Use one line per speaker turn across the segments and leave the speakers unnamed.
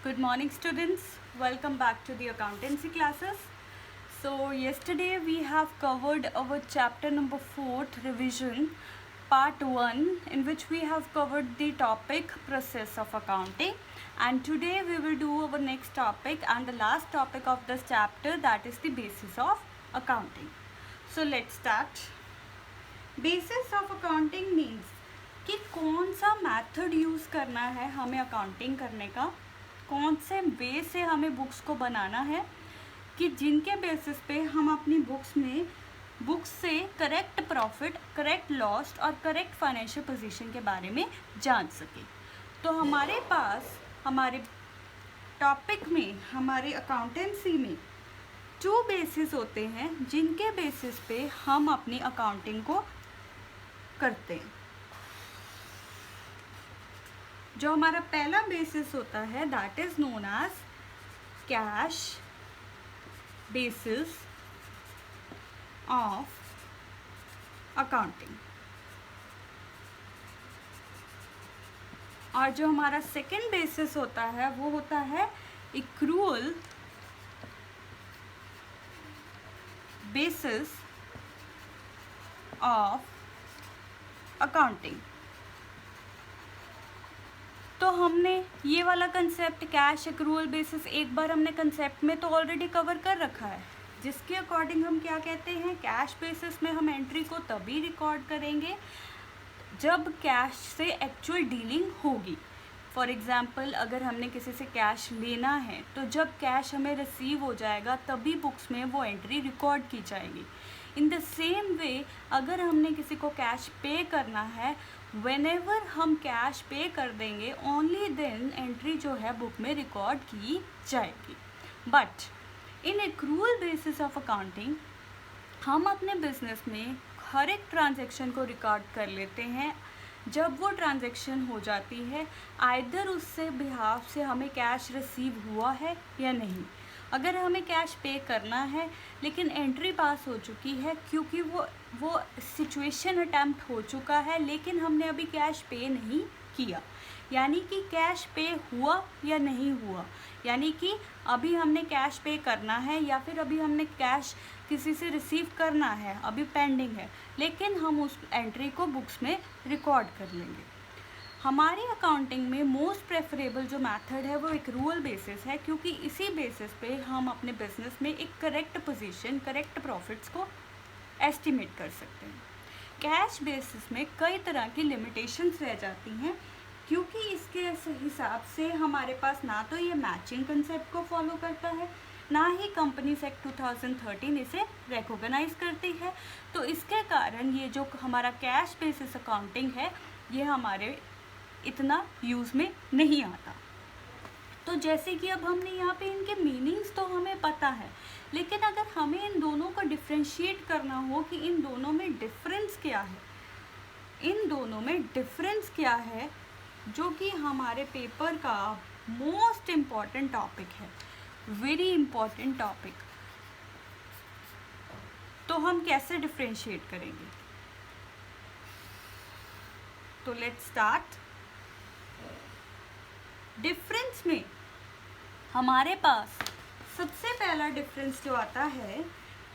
Good morning, students. Welcome back to the accountancy classes. So yesterday we have covered our chapter number 4th revision part 1, in which we have covered the topic process of accounting, and today we will do our next topic and the last topic of this chapter, that is the basis of accounting. So let's start. Basis of accounting means कि कौन सा method use करना है हमें accounting करने का, कौन से वे से हमें बुक्स को बनाना है कि जिनके बेसिस पे हम अपनी बुक्स से करेक्ट प्रॉफिट, करेक्ट लॉस और करेक्ट फाइनेंशियल पोजीशन के बारे में जान सकें। तो हमारे पास हमारे टॉपिक में, हमारे अकाउंटेंसी में 2 बेसिस होते हैं जिनके बेसिस पे हम अपनी अकाउंटिंग को करते हैं। जो हमारा पहला बेसिस होता है that is known as cash basis of accounting, और जो हमारा सेकंड बेसिस होता है वो होता है एक्रूअल बेसिस ऑफ अकाउंटिंग। तो हमने ये वाला कंसेप्ट कैश एक्रूअल बेसिस एक बार हमने कंसेप्ट में तो ऑलरेडी कवर कर रखा है, जिसके अकॉर्डिंग हम क्या कहते हैं, कैश बेसिस में हम एंट्री को तभी रिकॉर्ड करेंगे जब कैश से एक्चुअल डीलिंग होगी। फॉर एग्ज़ाम्पल, अगर हमने किसी से कैश लेना है तो जब कैश हमें रिसीव हो जाएगा तभी बुक्स में वो एंट्री रिकॉर्ड की जाएगी। इन द सेम वे अगर हमने किसी को कैश पे करना है, whenever हम कैश पे कर देंगे ओनली देन एंट्री जो है बुक में रिकॉर्ड की जाएगी। But in accrual basis of accounting हम अपने बिजनेस में हर एक ट्रांजैक्शन को रिकॉर्ड कर लेते हैं जब वो ट्रांजैक्शन हो जाती है, आइदर उससे बिहाफ से हमें कैश रिसीव हुआ है या नहीं। अगर हमें कैश पे करना है लेकिन एंट्री पास हो चुकी है क्योंकि वो सिचुएशन अटैम्प्ट हो चुका है लेकिन हमने अभी कैश पे नहीं किया, यानी कि कैश पे हुआ या नहीं हुआ, यानी कि अभी हमने कैश पे करना है या फिर अभी हमने कैश किसी से रिसीव करना है, अभी पेंडिंग है, लेकिन हम उस एंट्री को बुक्स में रिकॉर्ड कर लेंगे। हमारी अकाउंटिंग में मोस्ट प्रेफरेबल जो मेथड है वो एक्रूअल बेसिस है, क्योंकि इसी बेसिस पे हम अपने बिजनेस में एक करेक्ट पोजीशन, करेक्ट प्रॉफिट्स को एस्टिमेट कर सकते हैं। कैश बेसिस में कई तरह की लिमिटेशंस रह जाती हैं, क्योंकि इसके हिसाब से हमारे पास ना तो ये मैचिंग कंसेप्ट को फॉलो करता है, ना ही कंपनीज एक्ट 2013 इसे रिकॉग्नाइज करती है। तो इसके कारण ये जो हमारा कैश बेसिस अकाउंटिंग है ये हमारे इतना यूज़ में नहीं आता। तो जैसे कि अब हमने यहाँ पे इनके मीनिंग्स तो हमें पता है, लेकिन अगर हमें इन दोनों को डिफ्रेंशिएट करना हो कि इन दोनों में डिफरेंस क्या है, इन दोनों में डिफरेंस क्या है, जो कि हमारे पेपर का मोस्ट इम्पॉर्टेंट टॉपिक है, वेरी इम्पॉर्टेंट टॉपिक, तो हम कैसे डिफ्रेंशिएट करेंगे। तो लेट्स स्टार्ट। डिफरेंस में हमारे पास सबसे पहला डिफरेंस जो आता है,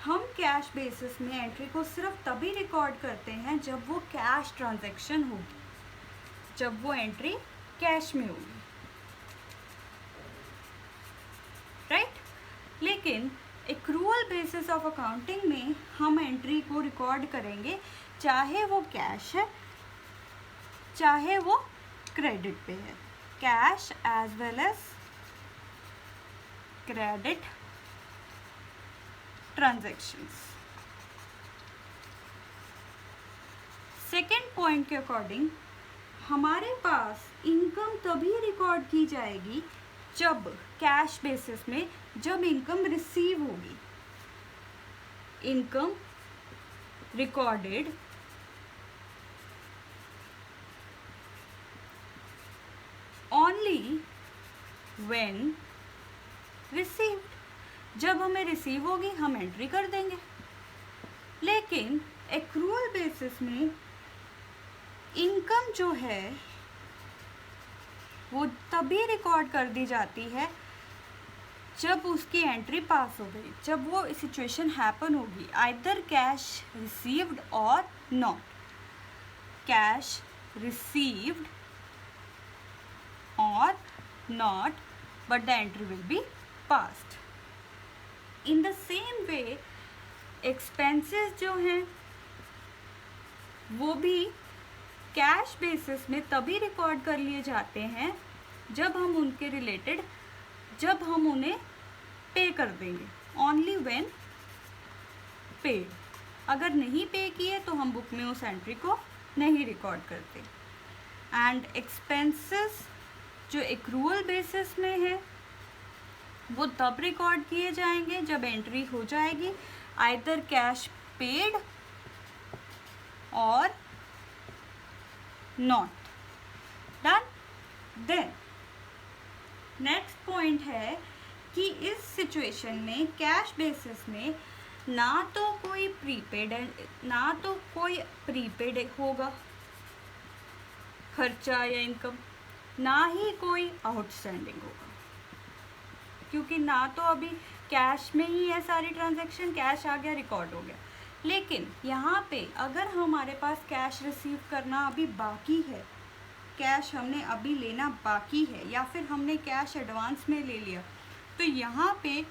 हम कैश बेसिस में एंट्री को सिर्फ तभी रिकॉर्ड करते हैं जब वो कैश ट्रांजैक्शन होगी, जब वो एंट्री कैश में होगी, राइट। लेकिन एक्रूअल बेसिस ऑफ अकाउंटिंग में हम एंट्री को रिकॉर्ड करेंगे चाहे वो कैश है चाहे वो क्रेडिट पे है, cash as well as credit transactions. Second point के अकॉर्डिंग हमारे पास इनकम तभी रिकॉर्ड की जाएगी जब कैश बेसिस में जब इनकम रिसीव होगी, income recorded only when received. जब हमें रिसीव होगी हम एंट्री कर देंगे, लेकिन एक्रूअल बेसिस में इनकम जो है वो तभी रिकॉर्ड कर दी जाती है जब उसकी एंट्री पास हो गई, जब वो सिचुएशन हैपन होगी, आइदर कैश रिसीव्ड और नॉट, कैश रिसीव्ड और not, but the entry will be passed. In the same way expenses जो हैं वो भी कैश बेसिस में तभी रिकॉर्ड कर लिए जाते हैं जब हम उनके रिलेटेड, जब हम उन्हें पे कर देंगे, ओनली व्हेन पेड। अगर नहीं पे किए तो हम बुक में उस एंट्री को नहीं रिकॉर्ड करते। एंड एक्सपेंसेस जो एक्रूअल बेसिस में है वो तब रिकॉर्ड किए जाएंगे जब एंट्री हो जाएगी आइदर कैश पेड और not done. Then next point है कि इस सिचुएशन में कैश बेसिस में ना तो कोई प्रीपेड होगा खर्चा या इनकम, ना ही कोई आउटस्टैंडिंग होगा, क्योंकि ना तो अभी कैश में ही है सारी ट्रांजैक्शन, कैश आ गया, रिकॉर्ड हो गया। लेकिन यहाँ पे अगर हमारे पास कैश रिसीव करना अभी बाकी है, कैश हमने अभी लेना बाकी है, या फिर हमने कैश एडवांस में ले लिया, तो यहाँ पे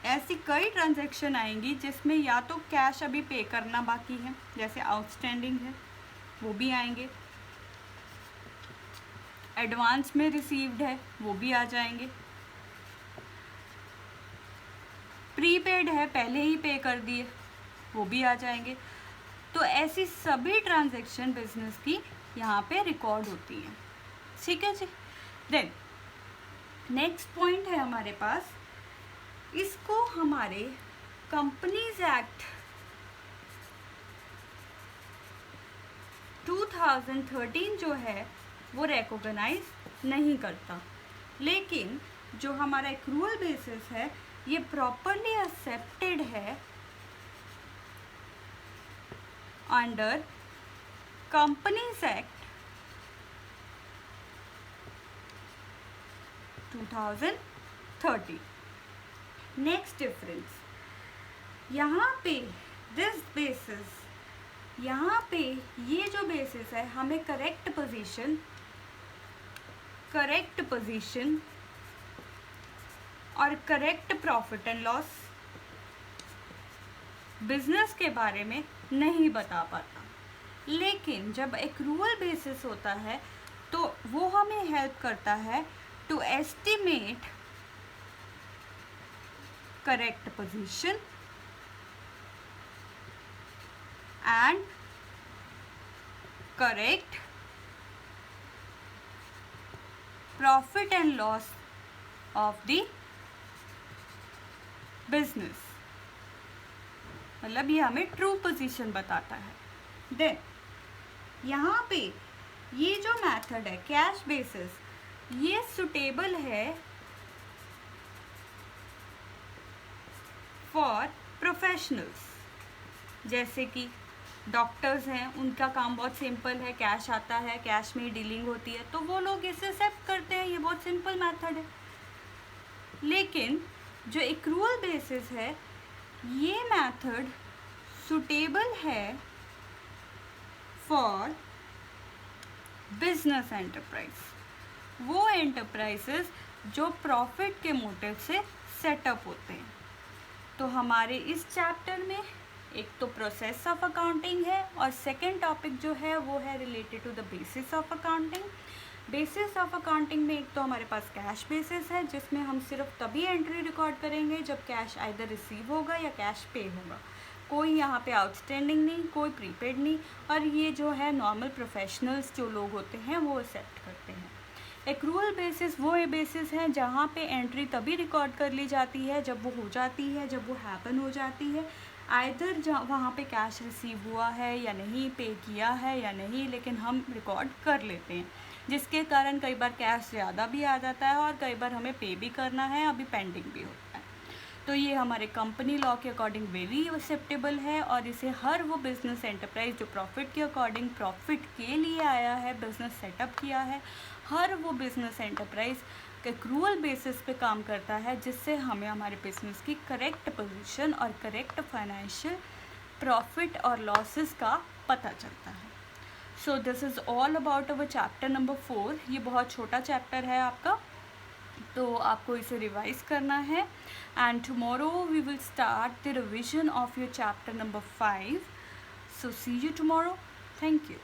ऐसी कई ट्रांजैक्शन आएंगी जिसमें या तो कैश अभी पे करना बाकी है, जैसे आउटस्टैंडिंग है, वो भी आएंगे, एडवांस में रिसीव्ड है वो भी आ जाएंगे, प्रीपेड है पहले ही पे कर दिए वो भी आ जाएंगे। तो ऐसी सभी ट्रांजैक्शन बिजनेस की यहाँ पे रिकॉर्ड होती है, ठीक है जी। देन नेक्स्ट पॉइंट है हमारे पास, इसको हमारे कंपनीज एक्ट 2013 जो है वो रिकॉग्नाइज नहीं करता, लेकिन जो हमारा एक्रूअल बेसिस है ये प्रॉपरली एक्सेप्टेड है under companies act 2013। Next difference, यहाँ पे दिस बेसिस, यहाँ पे ये जो बेसिस है हमें करेक्ट पोजीशन और correct profit and loss business के बारे में नहीं बता पाता। लेकिन जब एक्रूअल बेसिस होता है तो वो हमें हेल्प करता है to estimate correct position and correct profit and loss of the business, मतलब ये हमें ट्रू पोजीशन बताता है। देन यहाँ पे ये जो मेथड है कैश बेसिस, ये सुटेबल है फॉर प्रोफेशनल्स, जैसे कि डॉक्टर्स हैं, उनका काम बहुत सिंपल है, कैश आता है, कैश में ही डीलिंग होती है, तो वो लोग इसे एक्सेप्ट करते हैं, ये बहुत सिंपल मेथड है। लेकिन जो एक्रूअल बेसिस है ये मेथड सुटेबल है फॉर बिजनेस एंटरप्राइज, वो एंटरप्राइजेस जो प्रॉफिट के मोटिव से सेटअप होते हैं। तो हमारे इस चैप्टर में एक तो प्रोसेस ऑफ अकाउंटिंग है और सेकंड टॉपिक जो है वो है related to the basis of accounting. Basis of accounting में एक तो हमारे पास कैश बेसिस है जिसमें हम सिर्फ तभी एंट्री रिकॉर्ड करेंगे जब कैश आइदर रिसीव होगा या कैश पे होगा, कोई यहाँ पे आउटस्टैंडिंग नहीं, कोई प्रीपेड नहीं, और ये जो है नॉर्मल प्रोफेशनल्स जो लोग होते हैं वो एक्सेप्ट करते हैं। एक्रूअल बेसिस वो बेसिस है जहाँ पे एंट्री तभी रिकॉर्ड कर ली जाती है जब वो हो जाती है, जब वो हैपन हो जाती है, आइदर वहाँ पे कैश रिसीव हुआ है या नहीं, पे किया है या नहीं, लेकिन हम रिकॉर्ड कर लेते हैं, जिसके कारण कई बार कैश ज़्यादा भी आ जाता है और कई बार हमें पे भी करना है, अभी पेंडिंग भी होता है। तो ये हमारे कंपनी लॉ के अकॉर्डिंग वेरी एक्सेप्टेबल है और इसे हर वो बिज़नेस एंटरप्राइज जो प्रॉफिट के अकॉर्डिंग प्रॉफिट के लिए आया है, बिज़नेस सेटअप किया है, हर वो बिजनेस एंटरप्राइज एक्रूअल बेसिस पे काम करता है, जिससे हमें हमारे बिजनेस की करेक्ट पोजीशन और करेक्ट फाइनेंशियल प्रॉफिट और लॉसेस का पता चलता है। So this is all about our chapter number 4। ये बहुत छोटा चैप्टर है आपका, तो आपको इसे रिवाइज करना है। And tomorrow we will start the revision of your chapter number 5। So see you tomorrow. Thank you.